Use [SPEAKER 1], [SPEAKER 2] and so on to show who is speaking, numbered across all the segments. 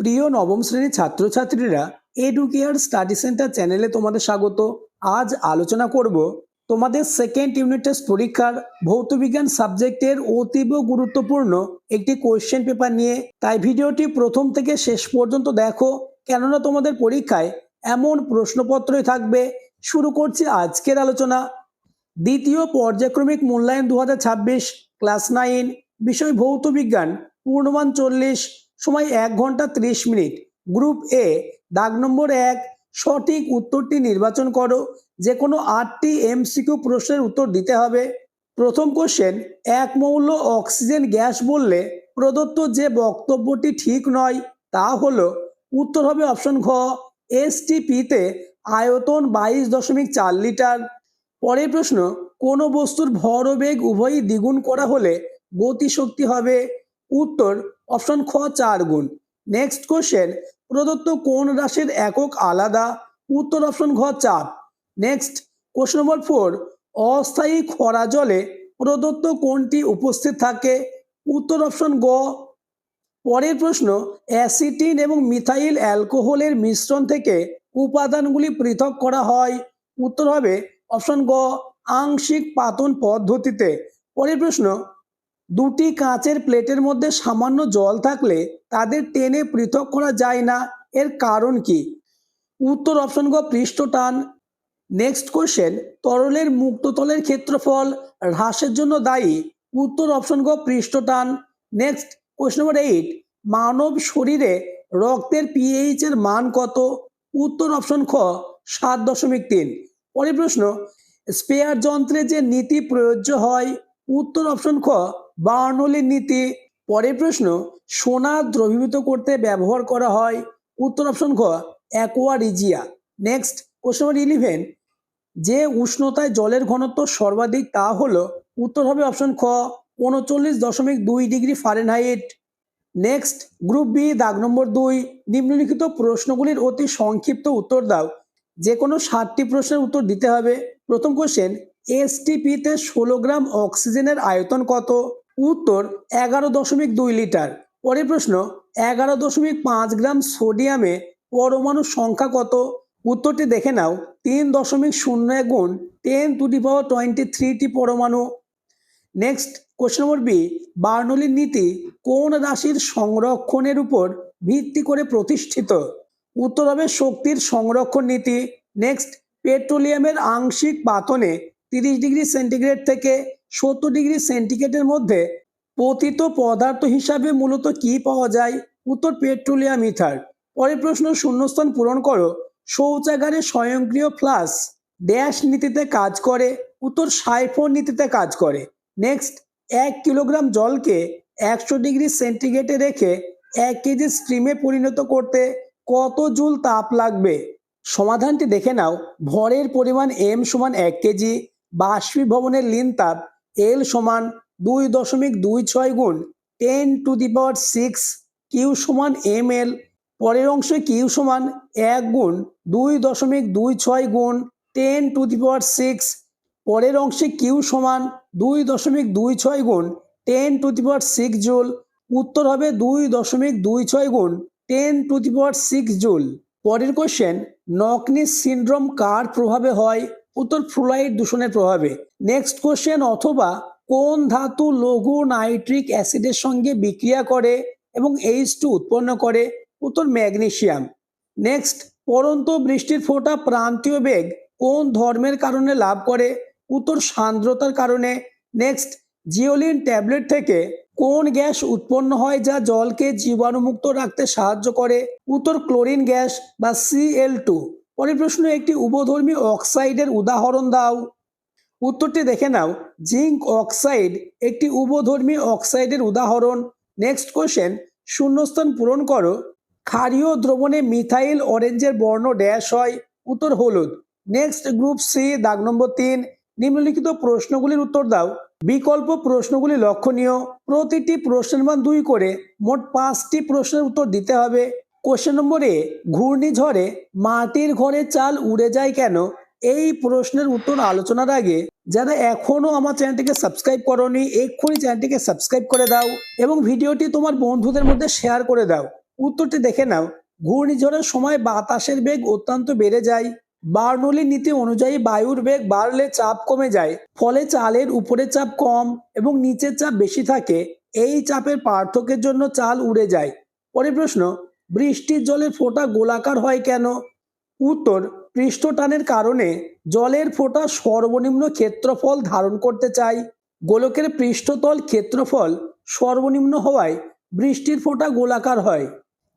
[SPEAKER 1] প্রিয় নবম শ্রেণীর ছাত্রছাত্রীরা এডুকেয়ার স্টাডি সেন্টার চ্যানেলে তোমাদের স্বাগত। আজ আলোচনা করব তোমাদের সেকেন্ড ইউনিট টেস্ট পরীক্ষার ভৌতবিজ্ঞান সাবজেক্টের অতীব গুরুত্বপূর্ণ একটি কোয়েশ্চেন পেপার নিয়ে। তাই ভিডিওটি প্রথম থেকে শেষ পর্যন্ত দেখো, কেননা তোমাদের পরীক্ষায় এমন প্রশ্নপত্রই থাকবে। শুরু করছি আজকের আলোচনা। দ্বিতীয় পর্যায়ক্রমিক মূল্যায়ন 2026, ক্লাস 9, বিষয় ভৌতবিজ্ঞান, পূর্ণমান 40, সময় 1 ঘন্টা 30 মিনিট। গ্রুপ এ, দাগ নম্বর 1, সঠিক উত্তরটি নির্বাচন করো। যে কোনো 8টি এমসিকিউ প্রশ্নের উত্তর দিতে হবে। প্রথম কোশ্চেন, এক মৌল অক্সিজেন গ্যাস বললে প্রদত্ত যে বক্তব্যটি ঠিক নয় তা হলো। উত্তর হবে অপশন ঘ, এসটিপিতে আয়তন 22.4 লিটার। পরের প্রশ্ন, কোন বস্তুর ভর ও বেগ উভয়ই দ্বিগুণ করা হলে গতিশক্তি হবে। উত্তর অপশন খ, 4 গুণ। নেক্সট কোশ্চেন, প্রদত্ত কোন রাশির একক আলাদা। উত্তর অপশন ঘ, চাপ। নেক্সট কোশ্চেন নম্বর 4, অস্থায়ী খরা জলে প্রদত্ত কোনটি উপস্থিত থাকে। উত্তর অপশন গ। পরের প্রশ্ন, অ্যাসিটিন এবং মিথাইল অ্যালকোহলের মিশ্রণ থেকে উপাদানগুলি পৃথক করা হয়। উত্তর হবে অপশন গ, আংশিক পাতন পদ্ধতিতে। পরের প্রশ্ন, দুটি কাঁচের প্লেটের মধ্যে সামান্য জল থাকলে তাদের টেনে পৃথক করা যায় না, এর কারণ কি। উত্তর অপশন গ, পৃষ্ঠটান। নেক্সট কোশ্চেন, তরলের মুক্ততলের ক্ষেত্রফল হ্রাসের জন্য দায়ী। উত্তর অপশন গ, পৃষ্ঠটান। নেক্সট কোশ্চেন নম্বর 8, মানব শরীরে রক্তের পিএইচ এর মান কত। উত্তর অপশন খ, 7.3। পরের প্রশ্ন, স্পেয়ার যন্ত্রে যে নীতি প্রযোজ্য হয়। উত্তর অপশন খ, বার্নৌলির নীতি। পরের প্রশ্ন, সোনা দ্রবীভূত করতে ব্যবহার করা হয়। উত্তর অপশন খ, aqua Rizia. Next question number 11, যে উষ্ণতায় জলের ঘনত্ব সর্বাধিক তা হলো। উত্তর হবে অপশন খ, 39.2 degree Fahrenheit. Next group B, দাগ নম্বর 2, নিম্নলিখিত প্রশ্নগুলির অতি সংক্ষিপ্ত উত্তর দাও। যে কোনো 7টি প্রশ্নের উত্তর দিতে হবে। প্রথম কোশ্চেন, এসটিপিতে 16 গ্রাম অক্সিজেনের আয়তন কত। উত্তর 11.2 লিটার। পরের প্রশ্ন, 11.5 গ্রাম সোডিয়ামে পরমাণুর সংখ্যা কত। উত্তরটি দেখে নাও, 3.01 গুণ 10⁻23টি পরমাণু। নেক্সট কোশ্চেন নম্বর বি, বার্নৌলির নীতি কোন রাশির সংরক্ষণের উপর ভিত্তি করে প্রতিষ্ঠিত। উত্তর হবে শক্তির সংরক্ষণ নীতি। নেক্সট, পেট্রোলিয়ামের আংশিক পাতনে 30 ডিগ্রি সেন্টিগ্রেড থেকে 70 ডিগ্রি সেন্টিগ্রেডের মধ্যে পতিত পদার্থ হিসাবে মূলত কি পাওয়া যায়। উত্তর পেট্রোলিয়াম ইথার। পরের প্রশ্ন, শূন্যস্থান পূরণ করো। শৌচাগারে স্বয়ংক্রিয় ফ্লাশ ড্যাশ নীতিতে কাজ করে। উত্তর সাইফন নীতিতে কাজ করে। নেক্সট, 1 কিলোগ্রাম জলকে 100 ডিগ্রি সেন্টিগ্রেডে রেখে 1 কেজি স্টিমে পরিণত করতে কত জুল তাপ লাগবে। সমাধানটি দেখে নাও, ভরের পরিমাণ m সমান 1 কেজি, বাষ্পীভবনের লিন তাপ L সমান 2.26 গুণ 10⁶, কিউ সমান ml। পরের অংশে কিউ সমান 1 গুণ 2.26 গুণ 10⁶। পরের অংশে কিউ সমান 2.26 গুণ 10⁶ জুল। উত্তর হবে 2.26 গুণ 10⁶ জুল। পরের কোশ্চেন, নকনিস সিনড্রোম কার প্রভাবে হয়। উত্তর ফ্লুরাইড দূষণের প্রভাবে। নেক্সট কোশ্চেন, অথবা কোন ধাতু লঘু নাইট্রিক অ্যাসিডের সঙ্গে বিক্রিয়া করে এবং H2 উৎপন্ন করে। উত্তর ম্যাগনেসিয়াম। নেক্সট, পড়ন্ত বৃষ্টির ফোঁটা প্রান্তীয় বেগ কোন ধর্মের কারণে লাভ করে। উত্তর সান্দ্রতার কারণে। নেক্সট, জিওলিন ট্যাবলেট থেকে কোন গ্যাস উৎপন্ন হয় যা জলকে জীবাণুমুক্ত রাখতে সাহায্য করে। উত্তর ক্লোরিন গ্যাস বা Cl2। পরের প্রশ্ন, একটি উভধর্মী অক্সাইডের উদাহরণ দাও। উত্তরটি দেখে নাও, জিঙ্ক অক্সাইড একটি উভধর্মী অক্সাইডের উদাহরণ। নেক্সট কোশ্চেন, শূন্যস্থান পূরণ করো। ক্ষারীয় দ্রবণে মিথাইল অরেঞ্জের বর্ণ ড্যাশ হয়। উত্তর হলুদ। নেক্সট গ্রুপ সি, দাগ নম্বর 3, নিম্নলিখিত প্রশ্নগুলির উত্তর দাও। বিকল্প প্রশ্নগুলি লক্ষণীয়। প্রতিটি প্রশ্নের মান 2 করে মোট 5টি প্রশ্নের উত্তর দিতে হবে। কোশ্চেন নম্বর এ, ঘূর্ণিঝড়ে মাটির ঘরে চাল উড়ে যায় কেন। এই প্রশ্নের উত্তর আলোচনার আগে যারা এখনো আমার চ্যানেলটিকে সাবস্ক্রাইব করোনি, এক্ষুনি চ্যানেলটিকে সাবস্ক্রাইব করে দাও এবং ভিডিওটি তোমার বন্ধুদের মধ্যে শেয়ার করে দাও। উত্তরটি দেখে নাও। ঘূর্ণিঝড়ের সময় বাতাসের বেগ অত্যন্ত বেড়ে যায়। বার্নৌলি নীতি অনুযায়ী বায়ুর বেগ বাড়লে চাপ কমে যায়, ফলে চালের উপরের চাপ কম এবং নিচের চাপ বেশি থাকে। এই চাপের পার্থক্যের জন্য চাল উড়ে যায়। পরের প্রশ্ন, বৃষ্টির জলের ফোঁটা গোলাকার হয় কেন? উত্তর, পৃষ্ঠটানের কারণে জলের ফোঁটা সর্বনিম্ন ক্ষেত্রফল ধারণ করতে চায়। গোলকের পৃষ্ঠতল ক্ষেত্রফল সর্বনিম্ন হওয়ায় বৃষ্টির ফোঁটা গোলাকার হয়।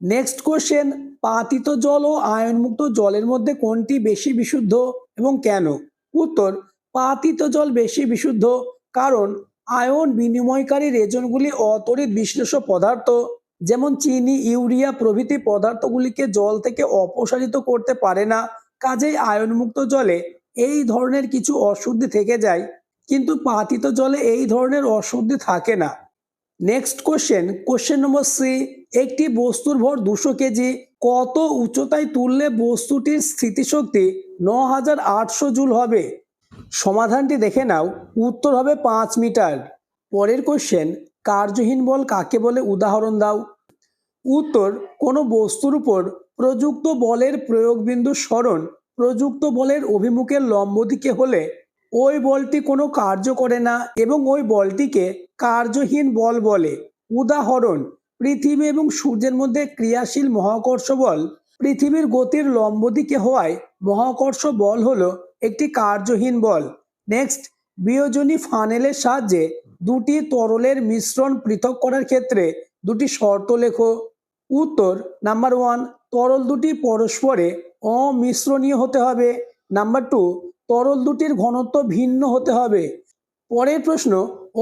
[SPEAKER 1] নেক্সট কোশ্চেন, পাতিত জল ও আয়নমুক্ত জলের মধ্যে কোনটি বেশি বিশুদ্ধ এবং কেন? উত্তর, পাতিত জল বেশি বিশুদ্ধ, কারণ আয়ন বিনিময়কারী রেজনগুলি অতড়িৎ বিশ্লেষ্য পদার্থ, যেমন চিনি, ইউরিয়া প্রভৃতি পদার্থগুলিকে জল থেকে অপসারিত করতে পারে না। কাজেই আয়নমুক্ত জলে এই ধরনের কিছু অশুদ্ধি থেকে যায়, কিন্তু পাতিত জলে এই ধরনের অশুদ্ধি থাকে না। নেক্সট কোশ্চেন নম্বর সি, একটি বস্তুর ভর 200 কেজি, কত উচ্চতায় তুললে বস্তুটির স্থিতিশক্তি 9800 জুল হবে? সমাধানটি দেখে নাও। উত্তর হবে 5 মিটার। পরের কোশ্চেন, কার্যহীন বল কাকে বলে উদাহরণ দাও? উত্তর, কোনো বস্তুর উপর প্রযুক্ত বলের প্রয়োগবিন্দু সরণ প্রযুক্ত বলের অভিমুখের লম্ব দিকে হলে ওই বলটি কোনো কার্য করে না এবং ওই বলটিকে কার্যহীন বল বলে। উদাহরণ, পৃথিবী এবং সূর্যের মধ্যে ক্রিয়াশীল মহাকর্ষ বল পৃথিবীর গতির লম্ব দিকে হওয়ায় মহাকর্ষ বল হলো একটি কার্যহীন বল। নেক্সট, বিয়োজনী ফানেলের সাহায্যে দুটি তরলের মিশ্রণ পৃথক করার ক্ষেত্রে দুটি শর্ত লেখো। উত্তর, নাম্বার 1, তরল দুটি পরস্পরে অমিশ্রণীয় হতে হবে। নাম্বার 2, তরল দুটির ঘনত্ব ভিন্ন হতে হবে। পরের প্রশ্ন,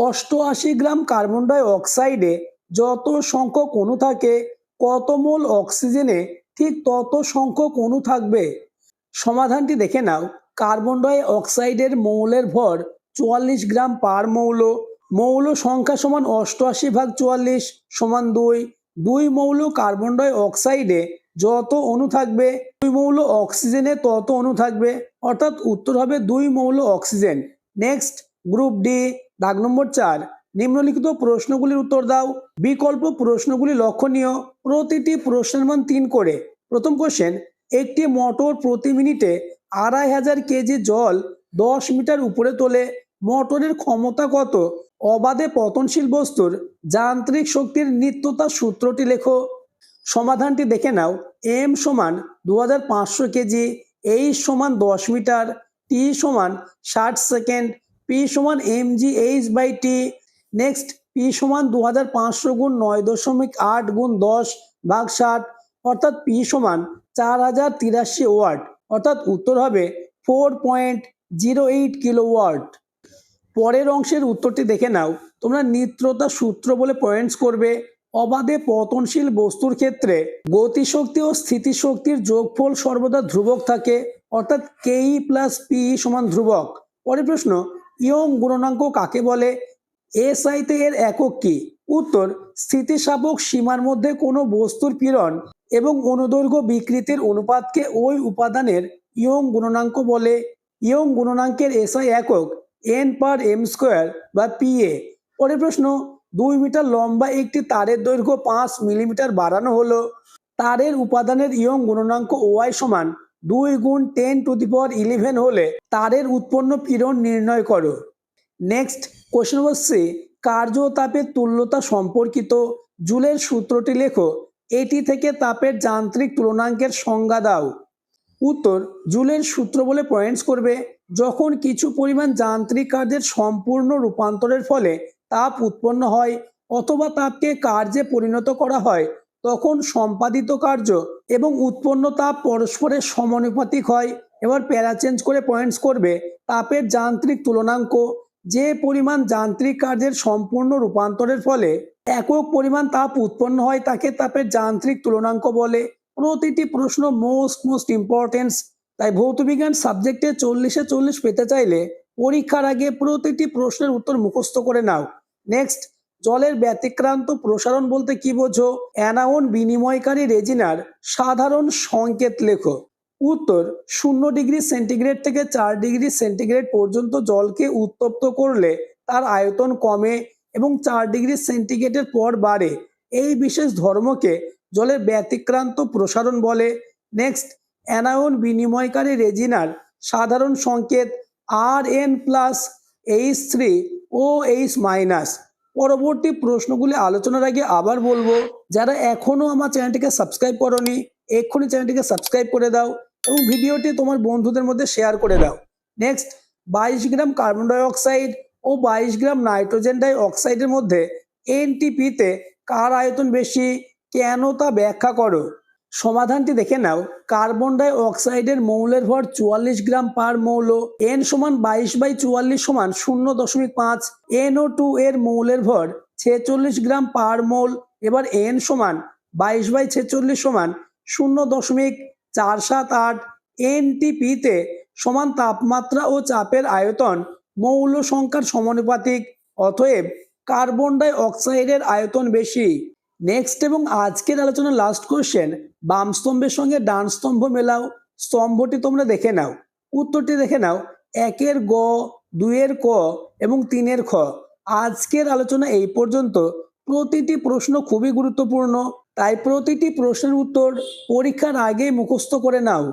[SPEAKER 1] 88 গ্রাম কার্বন ডাই অক্সাইডে যত সংখ্যক অণু থাকে, কত মোল অক্সিজেনে ঠিক তত সংখ্যক অণু থাকবে? সমাধানটি দেখে নাও। কার্বন ডাই অক্সাইডের মৌলের ভর 44 গ্রাম পার মৌল। মৌল সংখ্যা সমান 88/44 সমান 2। 2 মৌল কার্বন ডাই অক্সাইডে যত অণু থাকবে, 2 মৌল অক্সিজেনে তত অণু থাকবে, অর্থাৎ উত্তর হবে 2 মৌল অক্সিজেন। নেক্সট, গ্রুপ ডি, দাগ নম্বর 4, নিম্নলিখিত প্রশ্নগুলির উত্তর দাও। বিকল্প প্রশ্নগুলি লক্ষণীয়, প্রতিটি প্রশ্নের মান 3 করে। প্রথম কোশ্চেন, একটি মোটর প্রতি মিনিটে 2500 কেজি জল 10 মিটার উপরে তোলে, মোটরের ক্ষমতা কত? অবাধে পতনশীল বস্তুর যান্ত্রিক শক্তির নিত্যতা সূত্রটি লেখো। সমাধানটি দেখে নাও। এম সমান 2500 কেজি, এইচ সমান 10 মিটার, টি সমান 60 সেকেন্ড, পি সমান mgh/t। নেক্সট, পি সমান 2500 গুণ 9.8 গুণ 10/60, অর্থাৎ পি সমান 4083 ওয়াট, অর্থাৎ উত্তর হবে 4.08 কিলোওয়াট। পরের অংশের উত্তরটি দেখে নাও। তোমরা নিত্যতা সূত্র বলে পয়েন্টস করবে। অবাধে পতনশীল বস্তুর ক্ষেত্রে গতিশক্তি ও স্থিতিশক্তির যোগফল সর্বদা ধ্রুবক থাকে, অর্থাৎ কেই প্লাস পি সমান ধ্রুবক। পরের প্রশ্ন, ইয়ং গুণনাঙ্ক কাকে বলে? এসআইতে এর একক কি? উত্তর, স্থিতিস্থাপক সীমার মধ্যে কোনো বস্তুর পীড়ন এবং অনুদৈর্ঘ্য বিকৃতির অনুপাতকে ওই উপাদানের ইয়ং গুণনাঙ্ক বলে। ইয়ং গুণনাঙ্কের এসআই একক n/m² বা পিএ। পরের প্রশ্ন, 2 মিটার লম্বা একটি তারের দৈর্ঘ্য 5 মিলিমিটার বাড়ানো হলো। তারের উপাদানের ইয়ং গুণনাঙ্ক ওয়াই সমান 2 গুণ 10⁻11 হলে তারের উৎপন্ন পীড়ন নির্ণয় করো। নেক্সট, কোশ্চেন নম্বর সি, কার্য ও তাপের তুল্যতা সম্পর্কিত জুলের সূত্রটি লেখো। এটি থেকে তাপের যান্ত্রিক তুলনাঙ্কের সংজ্ঞা দাও। উত্তর, জুলের সূত্র বলে পয়েন্টস করবে। যখন কিছু পরিমাণ যান্ত্রিক কার্যের সম্পূর্ণ রূপান্তরের ফলে তাপ উৎপন্ন হয় অথবা তাপকে কার্যে পরিণত করা হয়, তখন সম্পাদিত কার্য এবং উৎপন্ন তাপ পরস্পরের সমানুপাতিক হয়। এবার প্যারা চেঞ্জ করে পয়েন্টস করবে। তাপের যান্ত্রিক তুলনাঙ্ক, যে পরিমাণ যান্ত্রিক কার্যের সম্পূর্ণ রূপান্তরের ফলে একক পরিমাণ তাপ উৎপন্ন হয় তাকে তাপের যান্ত্রিক তুলনাঙ্ক বলে। প্রতিটি প্রশ্ন মোস্ট ইম্পর্টেন্স, তাই ভৌতবিজ্ঞান সাবজেক্টে 40-এ 40 পেতে চাইলে পরীক্ষার আগে প্রতিটি প্রশ্নের উত্তর মুখস্থ করে নাও। নেক্সট, জলের ব্যতিক্রান্ত প্রসারণ বলতে কি বোঝো? অ্যানায়ন বিনিময়কারী রেজিনার সাধারণ সংকেত লেখো। উত্তর, 0 ডিগ্রি সেন্টিগ্রেড থেকে 4 ডিগ্রি সেন্টিগ্রেড পর্যন্ত জলকে উত্তপ্ত করলে তার আয়তন কমে এবং 4 ডিগ্রি সেন্টিগ্রেডের পর বাড়ে। এই বিশেষ ধর্মকে জলের ব্যতিক্রান্ত প্রসারণ বলে। নেক্সট, অ্যানায়ন বিনিময়কারী রেজিনার সাধারণ সংকেত Rn+H3OH-। পরবর্তী প্রশ্নগুলি আলোচনার আগে আবার বলবো, যারা এখনো আমার চ্যানেলটিকে সাবস্ক্রাইব করনি এক্ষুনি চ্যানেলটিকে সাবস্ক্রাইব করে দাও এবং ভিডিওটি তোমার বন্ধুদের মধ্যে শেয়ার করে দাও। নেক্সট, 22 গ্রাম কার্বন ডাই অক্সাইড ও 22 গ্রাম নাইট্রোজেন ডাই অক্সাইডের মধ্যে এনটিপিতে কার আয়তন বেশি, কেন তা ব্যাখ্যা করো। সমাধানটি দেখে নাও। কার্বন ডাই অক্সাইডের মৌলের ভর 44 গ্রাম পার মৌল, n সমান 22/44 সমান 0.5। NO2 এর মৌলের ভর 46 গ্রাম পার মৌল, এবার n সমান 22/46 সমান 0.478। এনটিপিতে সমান তাপমাত্রা ও চাপের আয়তন মৌল সংখ্যার সমানুপাতিক, অতএব কার্বন ডাই অক্সাইডের আয়তন বেশি। নেক্সট এবং আজকের আলোচনার লাস্ট কোশ্চেন, বাম স্তম্ভের সঙ্গে ডান স্তম্ভ মেলাও। স্তম্ভটি তোমরা দেখে নাও, উত্তরটি দেখে নাও। 1-এর গ, 2-এর ক এবং 3-এর খ। আজকের আলোচনা এই পর্যন্ত। প্রতিটি প্রশ্ন খুবই গুরুত্বপূর্ণ, তাই প্রতিটি প্রশ্নের উত্তর পরীক্ষার আগেই মুখস্থ করে নাও।